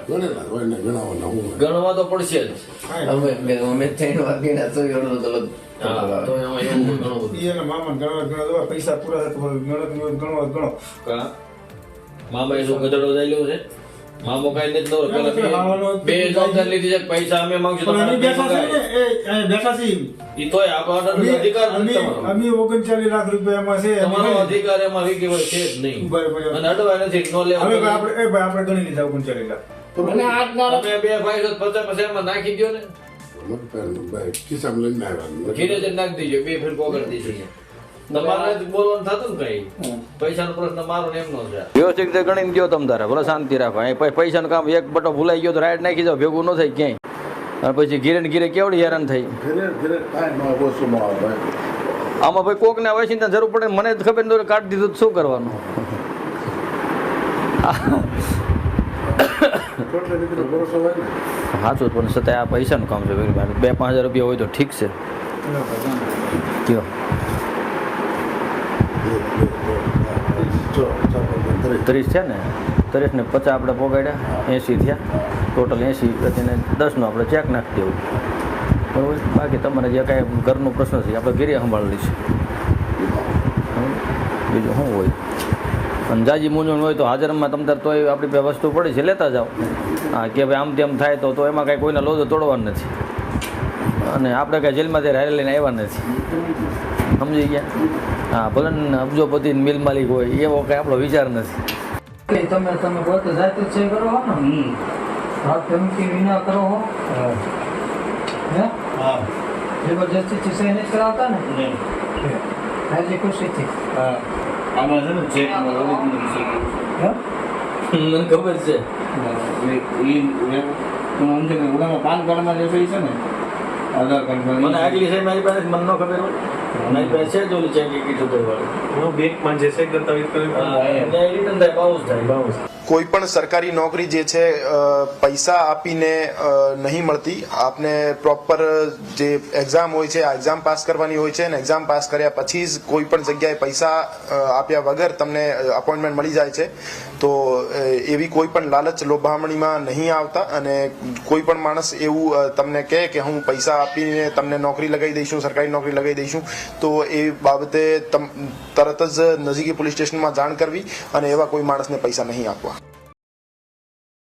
ગણેલા હોય ને ગણાવવાના હું ગણવા તો પડશે જ. અમે 3 વાગ્યા તો એવડો તો હા, તો એમાં એવું ઘણું બધું. એના મામા ગણવા દો પૈસા પૂરા થતા હોય ગણવા કા? મામા એ શું ગધેડો ચાલ્યો છે? મામો કઈ નથી દો. પેલા બે જવાબદાર લીધી છે કે પૈસા અમે માંગશું પણ અમે તમારે બેઠા છે ને એ બેઠા છીએ ઈ તોય આપણો અધિકાર નથી તમારો. અમે 39 લાખ રૂપિયામાં છે તમારો અધિકાર એમાં વીકી હોય છે જ નહીં. બરાબર. અને અડવાય નથી નો હવે લેવા. આપણે ગણી લીધા 39 લાખ મને આજના તમે બે ભાઈ તો 50 એમાં નાખી દો ને. ખિસ્સામાં લઈને આવ્યા ઘીરે જ નાખી દેજો, બે ફેર પોગળ દેજો. તમારે જ બોલવાનું થતું ને કઈ પૈસાનો પ્રશ્ન મારો ને એમનો છે. વ્યવસ્થિત રીતે ગણીને ગયો તમ તારે ભલે શાંતિ રાખો. અહીં પૈસાનું કામ એક બટો ભૂલાઈ ગયો તો રાઈડ નાખી જાવ, ભેગું ન થાય ક્યાંય. અને પછી ઘીરે ને ઘીરે કેવડી હેરાન થઈ. આમાં ભાઈ કોકને આવે છે જરૂર પડે, મને જ ખબર નથી કાઢી દીધું તો શું કરવાનું. સાચું પણ છતાં આ પૈસાનું કામ છે. 2-5 હજાર રૂપિયા હોય તો ઠીક છે. કયો 30 છે ને, 30 ને 50 આપણે પોગાડ્યા, 80 થયા ટોટલ. 80 તેને 10નો આપણે ચેક નાખી દેવું બરાબર. બાકી તમારે જે કાંઈ ઘરનો પ્રશ્ન છે આપણે ઘરે સંભાળી લઈશું. બીજું શું હોય? અને જાજી મૂંઝવણ હોય તો હાજરમાં તમ તાર તોય આપણી પાસે વસ્તુ પડી છે લેતા જાઓ. હા કે ભાઈ આમ તેમ થાય તો એમાં કાંઈ કોઈના લોજો તોડવાનું નથી. અને આપણે કાંઈ જેલમાં ત્યારે હારે લઈને આવ્યા નથી, સમજી ગયા? હા ભલે ને અબજોપતિ મિલ માલિક હોય એવો કાંઈ આપણો વિચાર નથી. તમે પોતે જાતે જ છે કરો હો ને રાત ધમકી વિના કરો હો હે હા જબરજસ્તીથી સહી નથી કરાવતા ને રાજી ખુશીથી આમાં છે ને ચેક હે મને ખબર છે. પાન કાર્ડમાં જે સહી છે ને આધાર કાર્ડમાં મને આગલી સાહેબ મારી પાસે મને ન ખબર હોય. મારી પાસે છે જ ઓલી ચેક કીધું તો વાળું બેંકમાં જે છે દસ્તાવેજ રિટર્ન થાય બાઉન્સ થાય. કોઈ પણ સરકારી નોકરી જે છે પૈસા આપીને નહીં મળતી. આપને પ્રોપર જે એક્ઝામ હોય છે આ એક્ઝામ પાસ કરવાની હોય છે અને એક્ઝામ પાસ કર્યા પછી જ કોઈ પણ જગ્યાએ પૈસા આપ્યા વગર તમને અપોઇન્ટમેન્ટ મળી જાય છે. તો એવી કોઈ પણ લાલચ લોભામણીમાં નહીં આવતા. અને કોઈ પણ માણસ એવું તમને કહે કે હું પૈસા આપીને તમને નોકરી લગાવી દઈશું, સરકારી નોકરી લગાવી દઈશું, તો એ બાબતે તરત જ નજીકી પોલીસ સ્ટેશનમાં જાણ કરવી અને એવા કોઈ માણસને પૈસા નહીં આપવા.